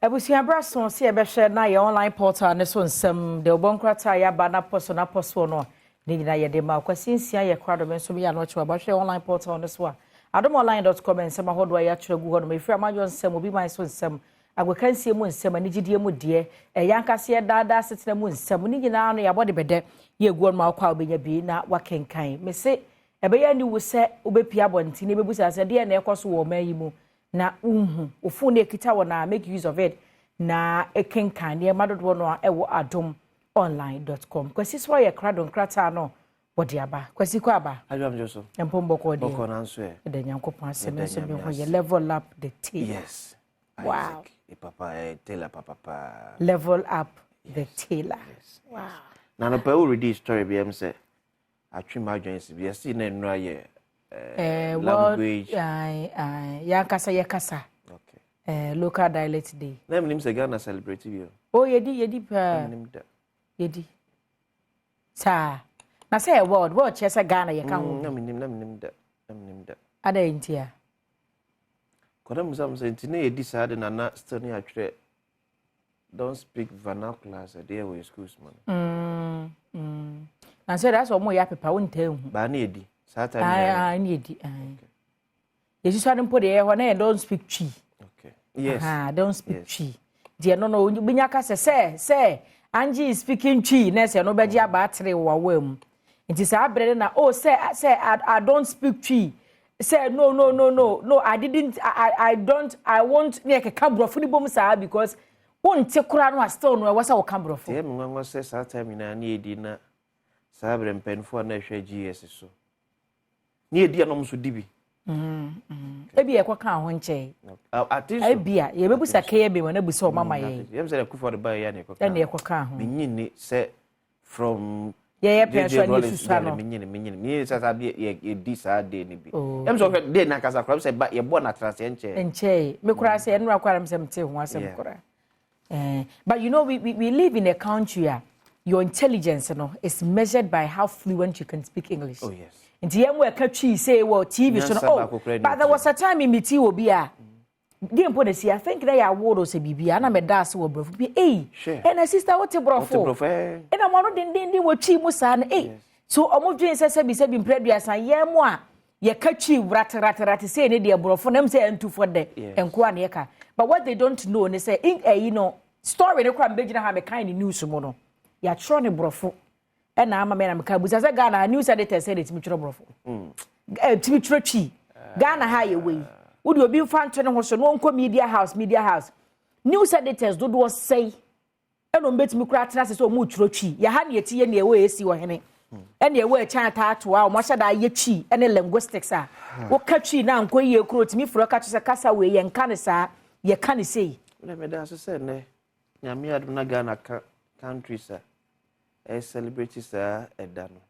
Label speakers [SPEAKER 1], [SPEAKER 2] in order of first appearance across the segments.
[SPEAKER 1] Ebusia braso se ebehwe na ye online portal ne so nsem de obonkrata ya ba na poso no ne nyina ye de ma kwasinsia ye krado men so ya no chewa ba hwe online portal ne so a adomonline.com nsem ahodo ya kyerɛ gu hɔ no mefiri amadwo nsem obi man so nsem agwakansie mu nsem ani gidie mu de yankase ye dada setena mu nsem ne nyina no ya bode bede ye gu no ma kwa obenya bi na wakenkan me se ebeya ni wo se obepia bonti ne bebusa se de na ekoso wo man yi mu na ofu na ekita wona make use of it na ekenkan ne madodo no a ewo adomonline.com kwasi so ye krado nkrata no wodi aba kwasi kwa aba
[SPEAKER 2] Adom Joso
[SPEAKER 1] empombo de
[SPEAKER 2] boko na nso e
[SPEAKER 1] de nyankopon asem so bi ho ye level up the tailor.
[SPEAKER 2] Yes.
[SPEAKER 1] Wow.
[SPEAKER 2] Papa tailor papa
[SPEAKER 1] level up the tailor.
[SPEAKER 2] Yes.
[SPEAKER 1] Wow.
[SPEAKER 2] Na no pa already story bi am say atwi ma joins bi see na nura ye language
[SPEAKER 1] ya kasa ye kasa.
[SPEAKER 2] Okay.
[SPEAKER 1] Local dialect day.
[SPEAKER 2] Na me nim say Ghana celebrate you.
[SPEAKER 1] Oh yedi pa. Yedi. Sa na say world chese Ghana ye kan ho.
[SPEAKER 2] Na me nim da.
[SPEAKER 1] Ada intia.
[SPEAKER 2] Koda musam say ntine yedi sa de na still ne atwere don't speak vernacular so there we schools man.
[SPEAKER 1] Na say that's omo ya pepa won tan hu.
[SPEAKER 2] Ba na yedi. Sa time
[SPEAKER 1] na yedi. Yesu so adem po de ho na don't speak chi.
[SPEAKER 2] Okay. Yes.
[SPEAKER 1] Don't speak chi. Dia no binya ka say Angie is speaking chi na say no beji aba atre wa wam. Nti sa abrede na say I don't speak chi. Say no I didn't I won't make a cambrofo ni bom sa because won't kura no still no was a cambrofo.
[SPEAKER 2] Yeah, me wan say sa time na edi na sa abre mpenfo na hwe GS so. Ni edi anom so dibi.
[SPEAKER 1] Ebi ekwa ho nche.
[SPEAKER 2] Artist.
[SPEAKER 1] Ebia ye bebusa keye be na busa o mama ye.
[SPEAKER 2] Yem say ku for the buy ya na ekwa.
[SPEAKER 1] Na ekwa ho.
[SPEAKER 2] Menyini say from
[SPEAKER 1] ye pension ni susa no.
[SPEAKER 2] Menyini. Me say ye di sa day ni bi. Yem so day na kasa kra say ba ye bo na trase nche.
[SPEAKER 1] Nche. Me kura say enura kwara me say mte ho asem kura. But you know we live in a country your intelligence is measured by how fluent you can speak English.
[SPEAKER 2] Oh yes.
[SPEAKER 1] Nti yem we ka twi say wo TV so no. But there was a time in meti obi a game po dey I think that ya word say bibia na me das wo brofo bi and a sister what brofo and am no den wo twi mu sa na so omo dwen say bi mpreduasa yem a ye ka twi rat say ne dey brofo na me say entu for de enko an ye ka but what they don't know ne say you know story ne kwa mbegina ha me kind news mo no ya tro ne brofo and na ama me na me ka busa say Ghana news editor say it mi tro brofo timi tro twi Ghana ha ye we wodi obi fa ntwe ne ho so no nko media house news editors do do say eno mbetimi kura tena se o mu tro twi ya ha ne eti ye ne we esi wo hene ene we chan ta to a mo hyada ye twi ene linguistics a wo ka twi na nko ye kuro timi furo ka to se kasa we ye nka ne sa ye ka ne sei
[SPEAKER 2] na me da so say ne nyame adom na Ghana countries celebrities edano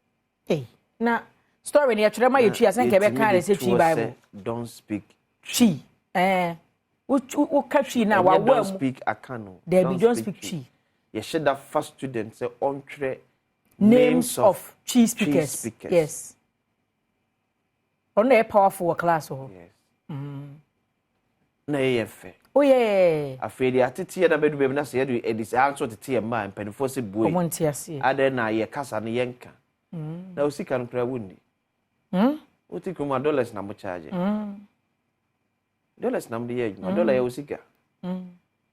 [SPEAKER 1] na story ne yatwere ma ye twi asan ke be ka ne se twi bible
[SPEAKER 2] don't speak
[SPEAKER 1] chi wo ka twi na wa
[SPEAKER 2] don't speak akano
[SPEAKER 1] don't speak chi
[SPEAKER 2] ye should that first student say on
[SPEAKER 1] names of chi speakers. Yes on a powerful class
[SPEAKER 2] yes na ye fe
[SPEAKER 1] oh yeah
[SPEAKER 2] afedi atete na bedu be na se ye edis answer tete ye man penfo se boy
[SPEAKER 1] omonti ase
[SPEAKER 2] ade na ye kasa ne yenka na osika no pra wundi oti kuma dollars na mo charge dollars na mo de ye dollar ye osika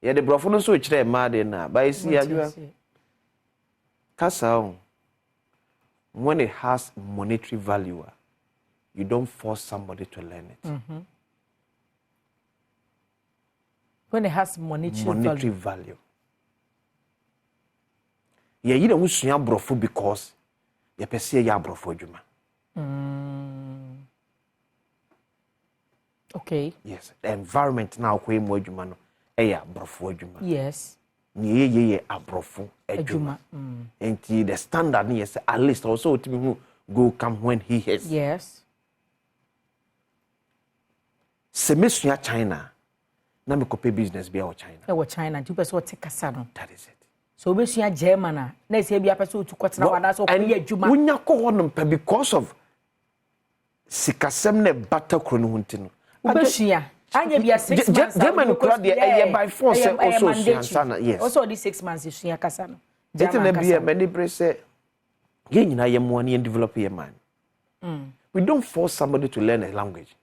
[SPEAKER 2] ye de brofo no so kire ma de na ba isi adwa kasa when it has monetary value you don't force somebody to learn it.
[SPEAKER 1] When it has monetary
[SPEAKER 2] value. Yeah, you don't see brofo because you perceive ya brofo juma.
[SPEAKER 1] Okay.
[SPEAKER 2] Yes, the environment now kwe mo juma no brofo juma.
[SPEAKER 1] Yes.
[SPEAKER 2] Ye abrofo juma. And the standard yes at least also to go come when he has.
[SPEAKER 1] Yes.
[SPEAKER 2] Semesua China. Na me kope business bia o China.
[SPEAKER 1] China, you person take kasa no.
[SPEAKER 2] That is it.
[SPEAKER 1] So we see German na say bia person to kwatena wada so ko ye adwuma.
[SPEAKER 2] Unya ko honom because of sikasem ne bata kro no hunti no.
[SPEAKER 1] Ubesua. Anya be 6 months.
[SPEAKER 2] German crowd there by force also
[SPEAKER 1] yes. Also the 6 months is here kasa no.
[SPEAKER 2] German be a many say ye nyina ye mo and develop your mind. We don't force somebody to learn a language.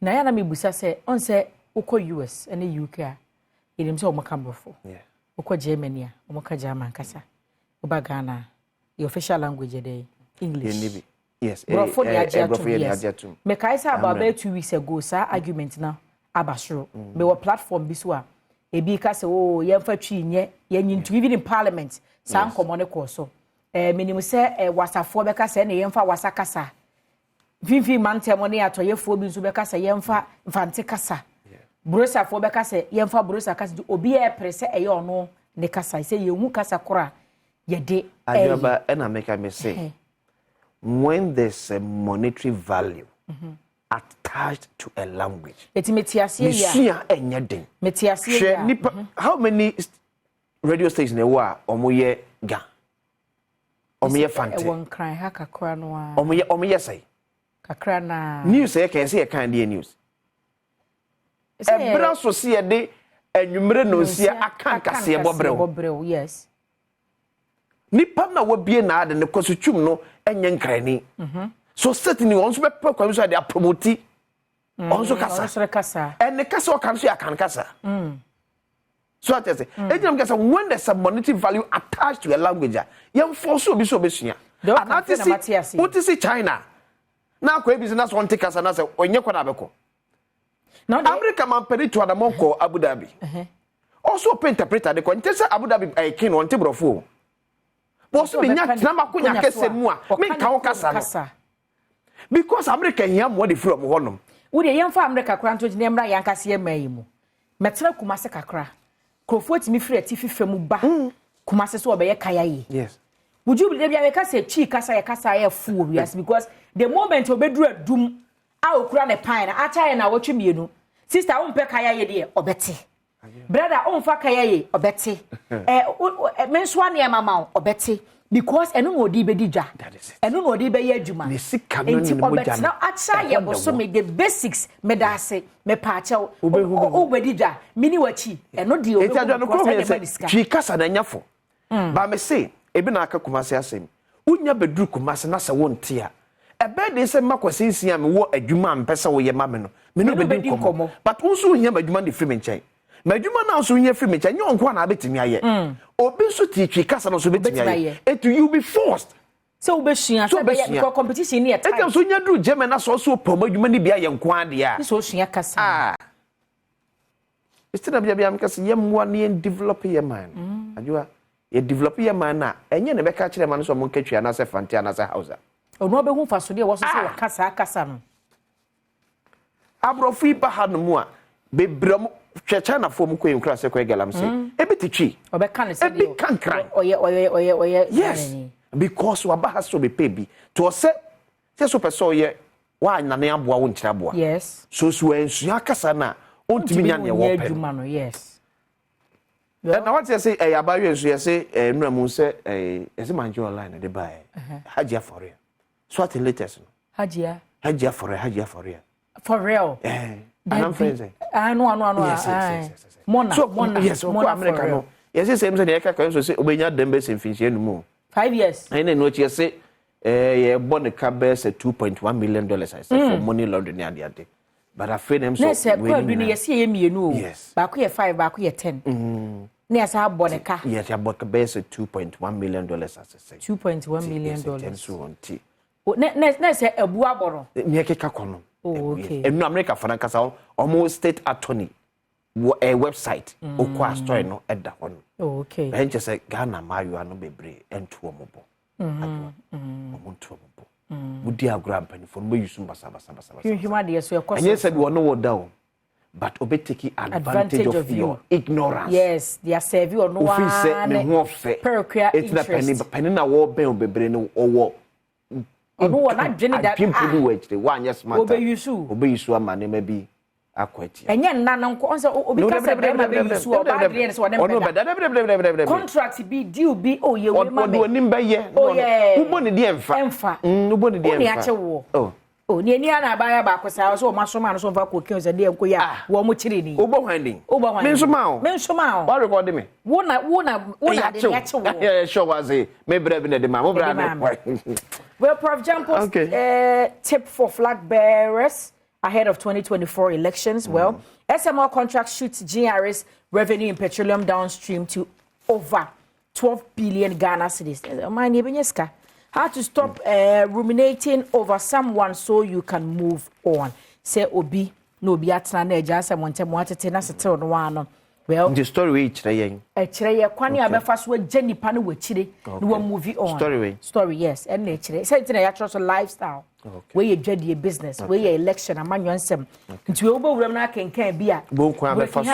[SPEAKER 1] Na ya na me busa say on say ukọ US and the UK a yenim say o maka brofo.
[SPEAKER 2] Yeah.
[SPEAKER 1] Ukọ Germany a o maka German kasa. Oba Ghana the official language there English.
[SPEAKER 2] Yes.
[SPEAKER 1] Brofo the ajatum. Me kai say about 2 weeks ago sa argument na abasro. Me wo platform bi so a ebi ka say oh yemfa twi nye yenyintu even in parliament sa nkomo ne ko so. Minimum say wasafo be ka say na yemfa wasakasa. Vinfi mantem ne atoyefo bi nso be ka say yemfa mfante kasa. Brosa fo be ka say yemfa brosa kasa obi e prese eye ono ne kasa say yehu kasa kora ye de
[SPEAKER 2] Ajoba na make me say when there's a monetary value attached to a language.
[SPEAKER 1] Eti metiase
[SPEAKER 2] ya enye den.
[SPEAKER 1] Metiase ya.
[SPEAKER 2] How many radio stations there were omoye ga? Omoye fante.
[SPEAKER 1] Won cry ha kakra no a.
[SPEAKER 2] Omoye say.
[SPEAKER 1] Kakra na.
[SPEAKER 2] News e can say e kan dey news. Ebra so see de anwumre no sia akan kase bobrew.
[SPEAKER 1] Yes.
[SPEAKER 2] Nipa na wabie na ade ne kosutwum no enye nkrani. So certainly once be program so they promote onso kasa. And the kasa o kan so ya kan kasa. So I say, when there's a monetary value attached to a language, you force obi so besua. And that is what is China. Now ko business one take kasa na say onye kwa na beko. Now America man pedi to Adamonko Abu Dhabi. Also pay interpreter de ko ntese Abu Dhabi ay kin on te brofo. Boso bi nya tena makonya kese mu a me kan wo kasa no. Because America here more the from honum.
[SPEAKER 1] Wo de yemfa America kra nto ne mra yankase ye mayi mu. Metena kumase kakra. Krofo mi free ati fifa mu ba. Kumase so obeye kaya yi.
[SPEAKER 2] Yes.
[SPEAKER 1] Would you believe ya kasa chi kasa ye fool yes because the moment obedru adum a okura ne pan na acha ye na wotwe mienu. Sister wo mpe kaya ye de obete. Brother wo mfa kaya ye obete. Menso ane mama obete. Because enu no odi bedi dwa enu no odi be ye adwuma enti obet na acha ye boso me the basics me da ase me pa acha o bedi dwa mini wachi enu de o
[SPEAKER 2] twi kasa na nyafo ba me say ebi na aka kumase asem unya beduru kumase na se wonte a ebe de se makwasensien a me wo adwuma mpese wo ye ma me no me no bedi komo but unso unya adwuma de free me nchen madwuma na so unya free me nchen nyonko na betimi aye obi so titwi kasa no so betimi aye it you be forced
[SPEAKER 1] so obesua so be competition ni eta
[SPEAKER 2] etem so nya dru German na so promadwuma ni bia ye nko ade a
[SPEAKER 1] so sua kasa
[SPEAKER 2] instead of bia am kasa ye mwa ni develop your mind adwa ye develop your mind na enye ne be ka kire man so mo nkatwa na se fante na se hausa
[SPEAKER 1] ono be hu faso de wo so se kasa no
[SPEAKER 2] abrofi ba ha no mu a bebram China form ko enkra se ko egalam se ebititwi
[SPEAKER 1] obeka ne se dio oye
[SPEAKER 2] yes because waba has to be paid to say so person ye wa nane aboa wo nkira aboa
[SPEAKER 1] yes
[SPEAKER 2] so ensua kasa na ontimi nya ne wo pe
[SPEAKER 1] yes
[SPEAKER 2] na what you say abayo ensu say nramu say ese manjo online de buy hajia for real so at latest hajia for real and I'm friends.
[SPEAKER 1] No.
[SPEAKER 2] Yes.
[SPEAKER 1] Mona.
[SPEAKER 2] Yes, America no. Yes, same say the eka so say obenya dembe se finchie no mu.
[SPEAKER 1] 5 years.
[SPEAKER 2] And then what you say ye born a cabes $2.1 million I say for money laundering and the but I feel them so.
[SPEAKER 1] Yes, yes, ye mienu.
[SPEAKER 2] Yes.
[SPEAKER 1] Ba ku ye 5, ba ku ye 10. Ne asa born a car.
[SPEAKER 2] Yes, ya bought cabes $2.1 million as I say.
[SPEAKER 1] $2.1 million.
[SPEAKER 2] Ten so on tea.
[SPEAKER 1] Ne say ebu aboro.
[SPEAKER 2] Nye keka kono.
[SPEAKER 1] Oh, okay.
[SPEAKER 2] And no America for Nankasa, almost state attorney, a website, or story no at that one.
[SPEAKER 1] Oh, okay.
[SPEAKER 2] And just say Ghana, Mario, and Bebre, and two mobo. Would dear grandpa for me, you soon basa.
[SPEAKER 1] Humanity, so
[SPEAKER 2] and yes, said we no down, but obey taking advantage of your ignorance.
[SPEAKER 1] Yes, they are serve you or no one.
[SPEAKER 2] It's not penny na war, Bebre, or war.
[SPEAKER 1] Ono wana dwene da
[SPEAKER 2] pimpudu wechire wa anya smart obe yisu ama ne mabi akwati
[SPEAKER 1] enye nna na nko onse obi ka se be ma be yisu o ba de so ne be contract bi deal bi o ye we ma
[SPEAKER 2] me odo nim be ye ubo ne de emfa
[SPEAKER 1] ubo ne de emfa
[SPEAKER 2] oh
[SPEAKER 1] Oh, ni ana ba ya ba ko sa so ma so ma no so fa ko kin se de enko ya wo mo chiri ni.
[SPEAKER 2] Obo hwandin. Me so ma o.
[SPEAKER 1] Me so ma o.
[SPEAKER 2] What record me?
[SPEAKER 1] Wo na de ya che wo.
[SPEAKER 2] Yeah, sure was it. Me bre bi na de ma. Mo bra na.
[SPEAKER 1] Well, Prof. Jampos, tip for flag bearers ahead of 2024 elections. Well, SML contract shoots GRS revenue in petroleum downstream to over 12 billion Ghana cedis. How to stop ruminating over someone so you can move on. Say Obi, no be atna na eja someone tete na settle no one. Well,
[SPEAKER 2] the story we chire
[SPEAKER 1] kwani abefa so agya nipa no wachire no wa movie on. Story yes, and na chire. Say na ya trust lifestyle. Where you dread your business, where your election amanyo nsem. Nti we obo wuram na kenkan bi a.
[SPEAKER 2] Bo kwa abefa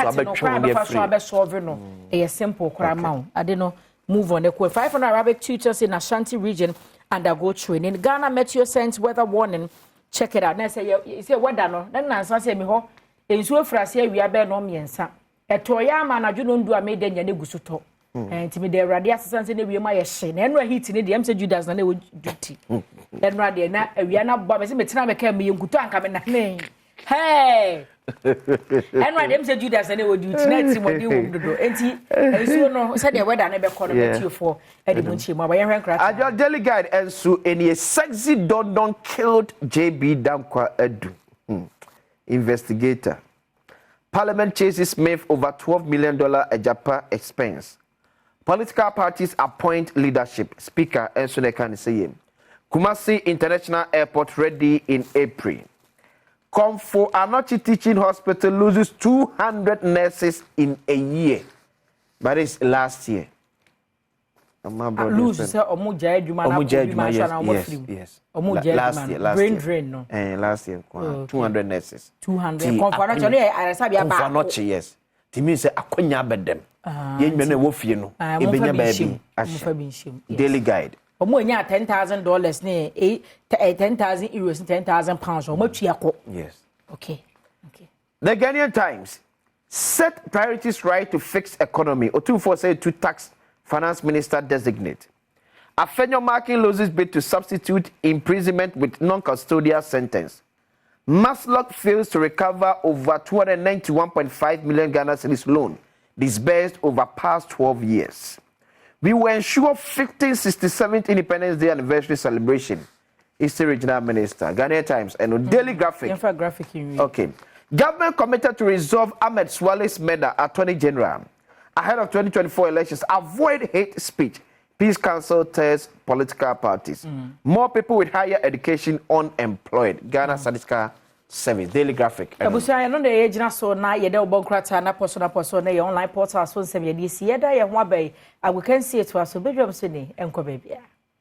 [SPEAKER 2] so
[SPEAKER 1] abetwe no. E simple kra ma. Ade no move on. 500 Arabic tutors in Ashanti region undergo training. Ghana Meteo sends weather warning. Check it out. Now say weather no. Na say me ho. Ensuo frase awia be no miensa. Etoya ma na dwuno ndu a me de nya ne gusuto. Ntimi de awrade asesanse ne wiema ye hye. Na enu heat ne de say Judas na wo duty. Enu ade na awia na bo me se metina me ka me yenkuto anka me na ne. Hey. Enu ade say Judas na wo duty na ti mo de wo dodo. Enti ensuo no say the weather na be call no for edimunchi mo ba ye hwen kra.
[SPEAKER 2] Ajo daily guide ensu eni sexy don killed JB Dankwa Adom. Investigator. Parliament chases Smith over $12 million a Japan expense. Political parties appoint leadership. Speaker Ensonekani saying. Kumasi International Airport ready in April. Comfort Anochi Teaching Hospital loses 200 nurses in a year. But it's last year.
[SPEAKER 1] Lose omuja eduma
[SPEAKER 2] yes. Last year.
[SPEAKER 1] Brain drain no.
[SPEAKER 2] Last year 200 nurses.
[SPEAKER 1] 200. Confanochi no arasabi aba.
[SPEAKER 2] Confanochi yes. Timi say akonya bedem. Ye nwe na wo fie no. Ebenya ba bi. Daily guide.
[SPEAKER 1] Omo enya $10,000 ne 10,000 euros and 10,000 pounds. Omo tuako.
[SPEAKER 2] Yes.
[SPEAKER 1] Okay.
[SPEAKER 2] The Ghanaian Times set priorities right to fix economy. Otumfo said to tax Finance Minister designate. Afenyo Markin loses bid to substitute imprisonment with non-custodial sentence. Maslock fails to recover over 291.5 million Ghana cedis loan disbursed over past 12 years. We will ensure 1567th Independence Day anniversary celebration. Is the regional minister. Ghanaian Times and Daily Graphic. Okay. Government committed to resolve Ahmed Swale's murder, Attorney General. Ahead of 2024 elections, avoid hate speech. Peace Council tells political parties. More people with higher education unemployed. Ghana Statistical Service. Daily Graphic.
[SPEAKER 1] Abusia no dey ejina so na ye dey obonkrata na poso na ye online portal so nsem ye dey si ye da ye ho abai. I can see it was so bedroom so ni enko bebia.